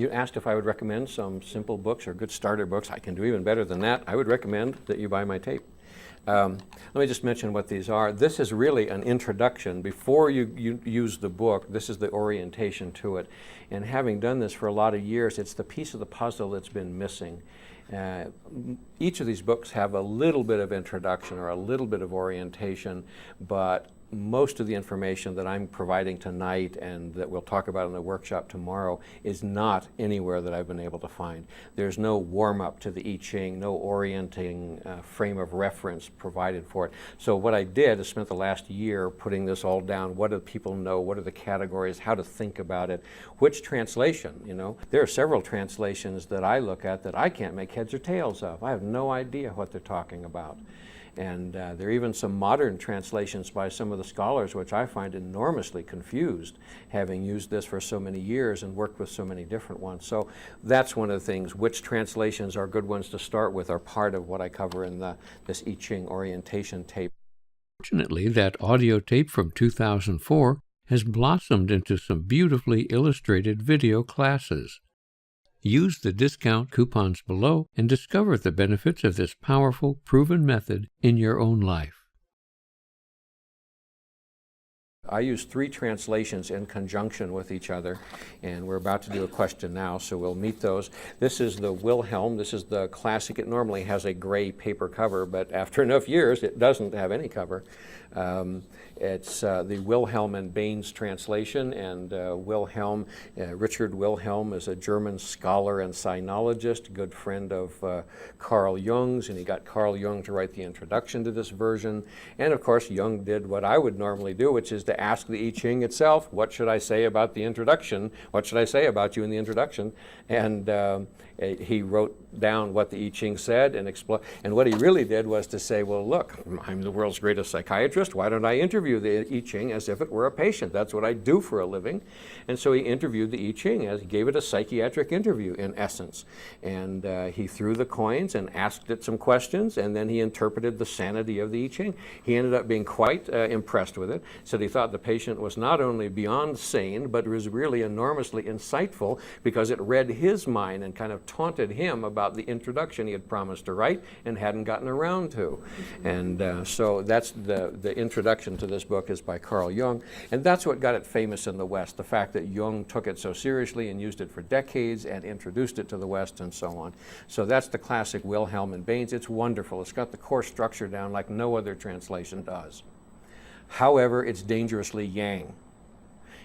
you asked if I would recommend some simple books or good starter books. I can do even better than that. I would recommend that you buy my tape. Let me just mention what these are. This is really an introduction. Before you use the book, this is the orientation to it. And having done this for a lot of years, it's the piece of the puzzle that's been missing. Each of these books have a little bit of introduction or a little bit of orientation, but most of the information that I'm providing tonight and that we'll talk about in the workshop tomorrow is not anywhere that I've been able to find. There's no warm-up to the I Ching, no orienting frame of reference provided for it. So what I did is spent the last year putting this all down. What do people know? What are the categories? How to think about it? Which translation, you know? There are several translations that I look at that I can't make heads or tails of. I have no idea what they're talking about. And there are even some modern translations by some of the scholars, which I find enormously confused, having used this for so many years and worked with so many different ones. So that's one of the things. Which translations are good ones to start with are part of what I cover in this I Ching orientation tape. Fortunately, that audio tape from 2004 has blossomed into some beautifully illustrated video classes. Use the discount coupons below and discover the benefits of this powerful, proven method in your own life. I use 3 translations in conjunction with each other, and we're about to do a question now, so we'll meet those. This is the Wilhelm. This is the classic. It normally has a gray paper cover, but after enough years, it doesn't have any cover. It's the Wilhelm and Baines translation, and Richard Wilhelm is a German scholar and sinologist, a good friend of Carl Jung's, and he got Carl Jung to write the introduction to this version. And of course, Jung did what I would normally do, which is to ask the I Ching itself, what should I say about the introduction? What should I say about you in the introduction? And he wrote down what the I Ching said and what he really did was to say, well, look, I'm the world's greatest psychiatrist. Why don't I interview the I Ching as if it were a patient? That's what I do for a living. And so he interviewed the I Ching, as he gave it a psychiatric interview in essence. And he threw the coins and asked it some questions, and then he interpreted the sanity of the I Ching. He ended up being quite impressed with it. Said he thought the patient was not only beyond sane, but was really enormously insightful because it read his mind and kind of taunted him about the introduction he had promised to write and hadn't gotten around to. And so that's the introduction to this book is by Carl Jung, and that's what got it famous in the West, the fact that Jung took it so seriously and used it for decades and introduced it to the West and so on. So that's the classic Wilhelm and Baines. It's wonderful. It's got the core structure down like no other translation does. However, it's dangerously Yang.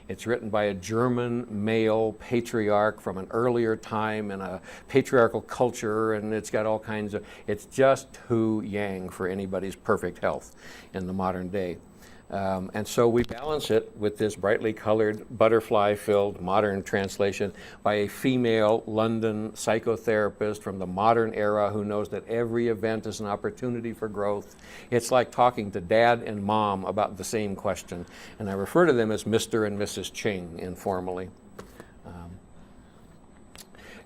It's written by a German male patriarch from an earlier time in a patriarchal culture, and it's got all kinds of, it's just too Yang for anybody's perfect health in the modern day. And so we balance it with this brightly colored, butterfly-filled modern translation by a female London psychotherapist from the modern era who knows that every event is an opportunity for growth. It's like talking to Dad and Mom about the same question. And I refer to them as Mr. and Mrs. Ching informally.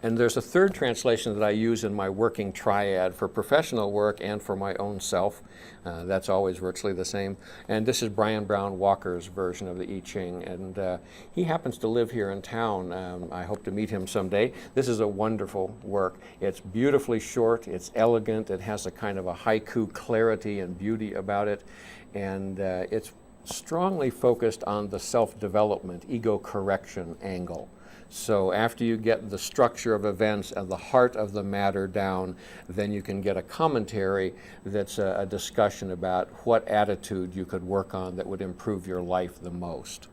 And there's a third translation that I use in my working triad for professional work and for my own self. That's always virtually the same. And this is Brian Brown Walker's version of the I Ching. And he happens to live here in town. I hope to meet him someday. This is a wonderful work. It's beautifully short. It's elegant. It has a kind of a haiku clarity and beauty about it. And it's strongly focused on the self-development, ego correction angle. So after you get the structure of events and the heart of the matter down, then you can get a commentary that's a discussion about what attitude you could work on that would improve your life the most.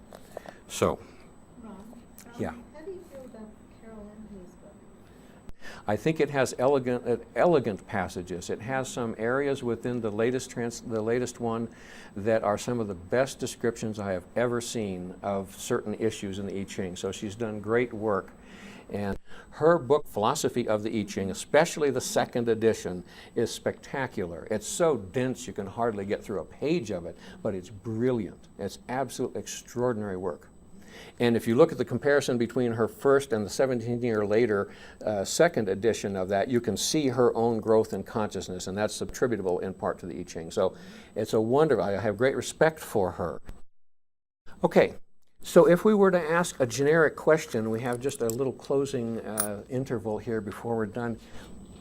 So, Ron, yeah. How do you feel about Carol Anthony's book? I think it has elegant passages. It has some areas within the latest one that are some of the best descriptions I have ever seen of certain issues in the I Ching. So she's done great work. And her book, Philosophy of the I Ching, especially the second edition, is spectacular. It's so dense you can hardly get through a page of it, but it's brilliant. It's absolute extraordinary work. And if you look at the comparison between her first and the 17-year later second edition of that, you can see her own growth in consciousness, and that's attributable in part to the I Ching. So it's a wonder. I have great respect for her. Okay, So if we were to ask a generic question, we have just a little closing interval here before we're done.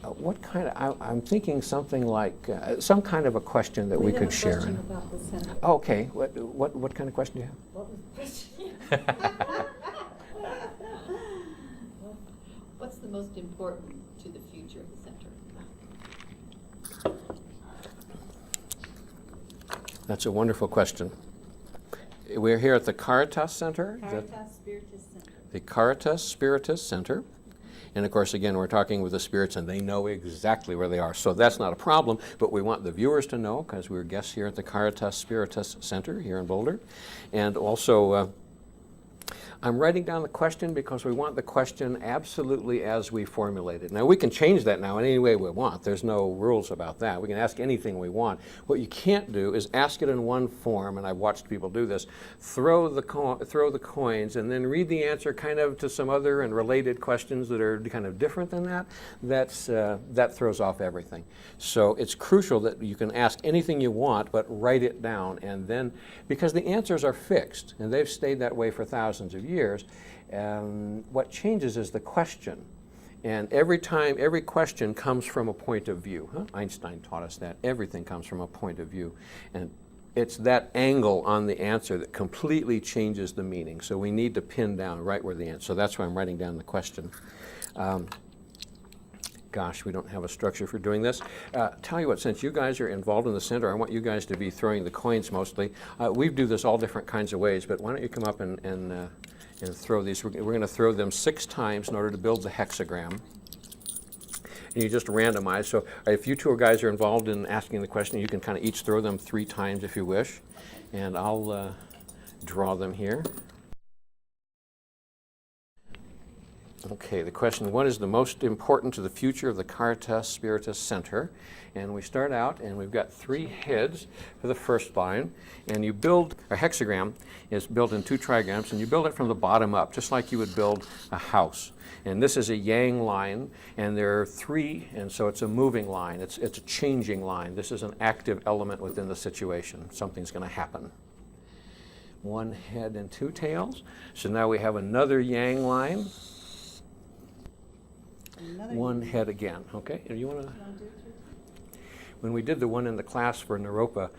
What kind of, I'm thinking something like, some kind of a question that we could share. We have a question about the center. Okay, what kind of question do you have? What was the question? What's the most important to the future of the center? That's a wonderful question. We're here at the Caritas Center. Caritas Spiritus Center. The Caritas Spiritus Center. And of course, again, we're talking with the spirits and they know exactly where they are. So that's not a problem, but we want the viewers to know because we're guests here at the Caritas Spiritus Center here in Boulder. And also, I'm writing down the question because we want the question absolutely as we formulate it. Now, we can change that now in any way we want. There's no rules about that. We can ask anything we want. What you can't do is ask it in one form, and I've watched people do this, throw the coins and then read the answer kind of to some other and related questions that are kind of different than that. That throws off everything. So it's crucial that you can ask anything you want, but write it down. And then, because the answers are fixed, and they've stayed that way for thousands of years, what changes is the question. And every question comes from a point of view. Einstein taught us that. Everything comes from a point of view. And it's that angle on the answer that completely changes the meaning. So we need to pin down right where the answer. So that's why I'm writing down the question. Gosh, we don't have a structure for doing this. Tell you what, since you guys are involved in the center, I want you guys to be throwing the coins mostly. We do this all different kinds of ways, but why don't you come up and throw these. We're going to throw them 6 times in order to build the hexagram. And you just randomize. So if you two guys are involved in asking the question, you can kind of each throw them 3 times if you wish. And I'll draw them here. Okay, the question, what is the most important to the future of the Caritas Spiritus Center? And we start out, and we've got 3 heads for the first line. And you build, a hexagram is built in 2 trigrams, and you build it from the bottom up, just like you would build a house. And this is a yang line, and there are 3, and so it's a moving line. It's a changing line. This is an active element within the situation. Something's going to happen. 1 head and 2 tails. So now we have another yang line. 1 head again. Okay, and you want to? When we did the one in the class for Naropa,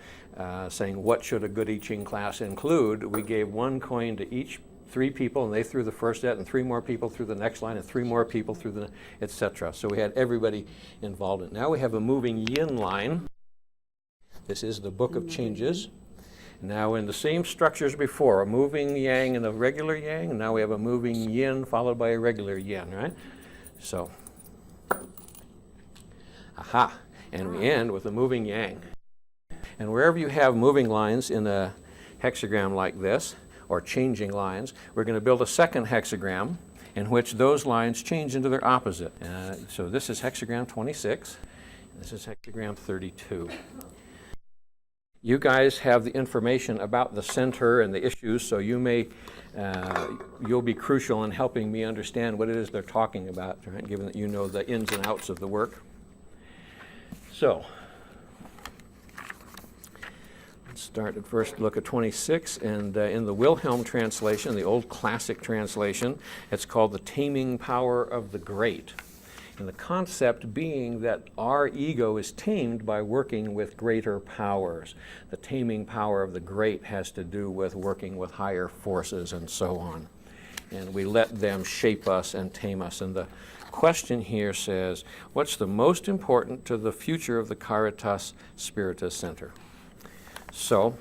saying what should a good I Ching class include, we gave 1 coin to each 3 people, and they threw the first set, and 3 more people through the next line, and 3 more people through the, etc. So we had everybody involved in it. Now we have a moving yin line. This is the Book of Changes. Now in the same structure as before, a moving yang and a regular yang, and now we have a moving yin followed by a regular yin, right? So, aha, and we end with a moving yang. And wherever you have moving lines in a hexagram like this, or changing lines, we're going to build a second hexagram in which those lines change into their opposite. So this is hexagram 26, this is hexagram 32. You guys have the information about the center and the issues, so you may you'll be crucial in helping me understand what it is they're talking about, right? Given that you know the ins and outs of the work. So, let's start at first look at 26, and in the Wilhelm translation, the old classic translation, it's called The Taming Power of the Great. And the concept being that our ego is tamed by working with greater powers. The taming power of the great has to do with working with higher forces and so on. And we let them shape us and tame us. And the question here says, what's the most important to the future of the Caritas Spiritus Center? So,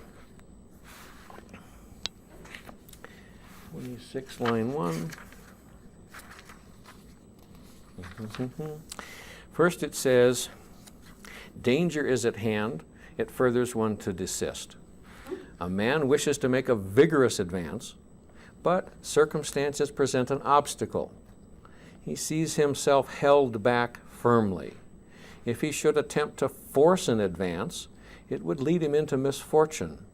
26, line 1. First it says, danger is at hand, it furthers one to desist. A man wishes to make a vigorous advance, but circumstances present an obstacle. He sees himself held back firmly. If he should attempt to force an advance, it would lead him into misfortune.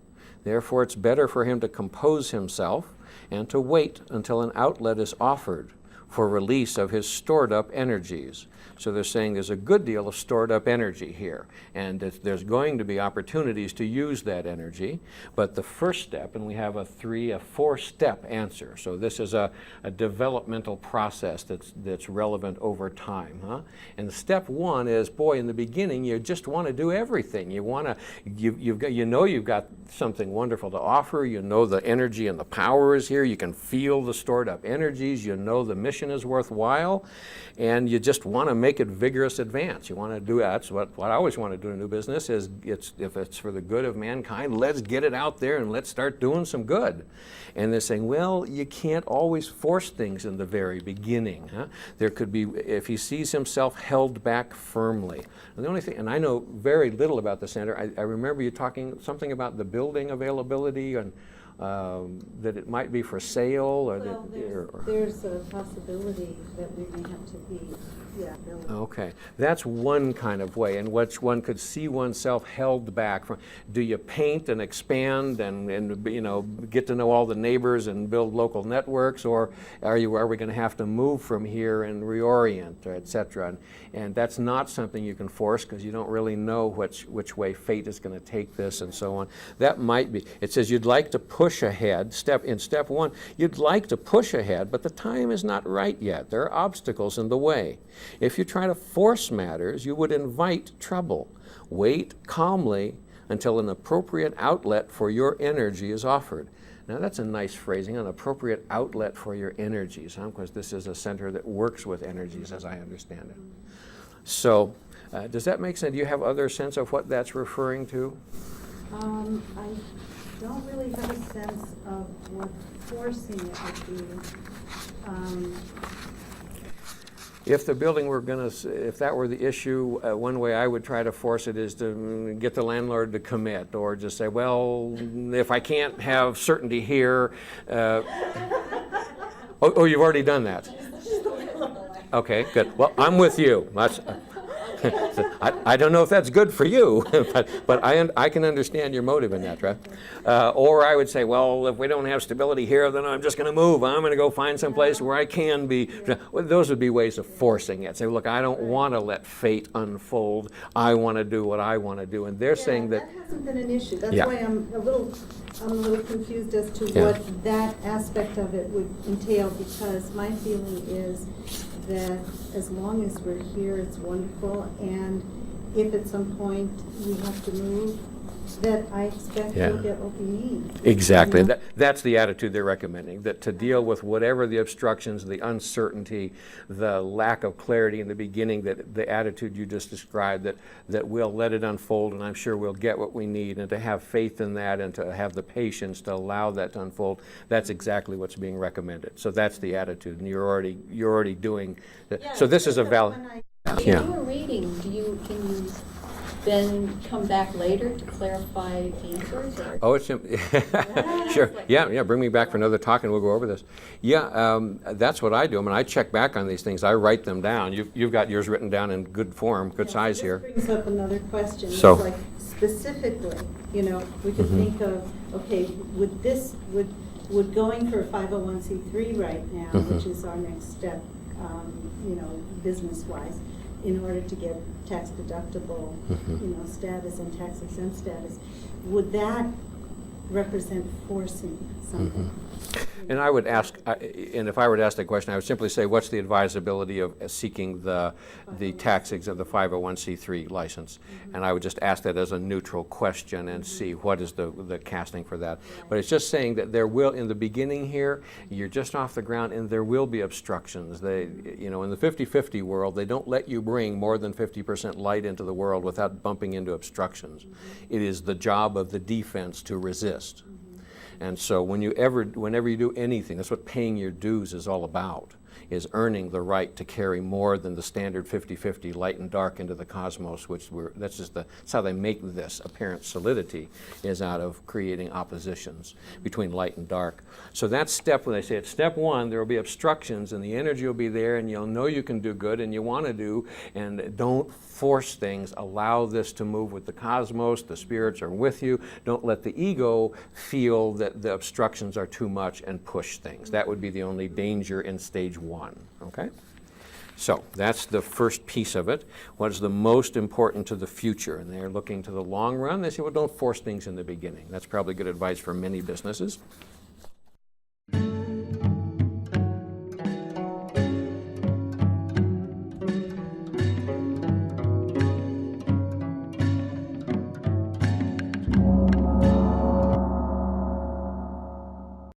Therefore, it's better for him to compose himself and to wait until an outlet is offered, for release of his stored up energies. So they're saying there's a good deal of stored up energy here, and there's going to be opportunities to use that energy. But the first step, and we have a 4-step answer. So this is a developmental process that's relevant over time. And step 1 is, boy, in the beginning, you just want to do everything. You want to, you've got something wonderful to offer. You know the energy and the power is here. You can feel the stored up energies. You know the mission is worthwhile, and you just want to make it vigorous advance. You want to do that's what I always want to do in new business is if it's for the good of mankind, let's get it out there and let's start doing some good. And they're saying, well, you can't always force things in the very beginning. There could be, if he sees himself held back firmly. And the only thing, and I know very little about the center. I remember you talking something about the building availability and that it might be for sale, or well, that, there's a possibility that we may have to be, building. Okay, that's one kind of way in which one could see oneself held back from. Do you paint and expand and get to know all the neighbors and build local networks, or are we going to have to move from here and reorient, or et cetera? And that's not something you can force because you don't really know which way fate is going to take this and so on. That might be. It says you'd like to push ahead. In step 1, you'd like to push ahead, but the time is not right yet. There are obstacles in the way. If you try to force matters, you would invite trouble. Wait calmly until an appropriate outlet for your energy is offered. Now that's a nice phrasing, an appropriate outlet for your energies, because this is a center that works with energies as I understand it. So does that make sense? Do you have other sense of what that's referring to? I don't really have a sense of what forcing it would be. If the building were going to, if that were the issue, one way I would try to force it is to get the landlord to commit, or just say, well, if I can't have certainty here, oh, you've already done that. Okay, good. Well, I'm with you. That's, I don't know if that's good for you, but I can understand your motive in that, right? Or I would say, well, if we don't have stability here, then I'm just going to move. I'm going to go find some place where I can be. Well, those would be ways of forcing it. Say, look, I don't want to let fate unfold. I want to do what I want to do. And they're saying that hasn't been an issue. That's Yeah. why I'm a little confused as to Yeah. what that aspect of it would entail, because my feeling is that as long as we're here, it's wonderful, and if at some point we have to move, that I expect Yeah. we'll get what we need. Exactly. You know? That's the attitude they're recommending, that to deal with whatever the obstructions, the uncertainty, the lack of clarity in the beginning, that the attitude you just described, that we'll let it unfold and I'm sure we'll get what we need, and to have faith in that and to have the patience to allow that to unfold, that's exactly what's being recommended. So that's the attitude, and you're already doing that. Yeah, So this is a so valid. when If Yeah. you do a reading, can you then come back later to clarify answers? Or? Oh, it's sure. Yeah. Bring me back for another talk, and we'll go over this. Yeah, that's what I do. I mean, I check back on these things. I write them down. You've got yours written down in good form, good size here. This brings up another question. So- It's like specifically, we could think of, okay, would going for a 501c3 right now, which is our next step, business-wise, in order to get tax deductible, status and tax exempt status, would that represent forcing something? And I would ask, and if I were to ask that question, I would simply say, what's the advisability of seeking the tax exempt, the 501c3 license? And I would just ask that as a neutral question and see what is the casting for that. But it's just saying that there will, in the beginning here, you're just off the ground and there will be obstructions. In the 50-50 world, they don't let you bring more than 50% light into the world without bumping into obstructions. It is the job of the defense to resist. And so whenever you do anything, that's what paying your dues is all about, is earning the right to carry more than the standard 50-50 light and dark into the cosmos, that's how they make this apparent solidity, is out of creating oppositions between light and dark. So that's when they say it's step 1, there will be obstructions and the energy will be there and you'll know you can do good and you want to do, and don't force things. Allow this to move with the cosmos. The spirits are with you. Don't let the ego feel that the obstructions are too much and push things. That would be the only danger in stage 1. one, okay? So that's the first piece of it. What is the most important to the future? And they're looking to the long run. They say, well, don't force things in the beginning. That's probably good advice for many businesses.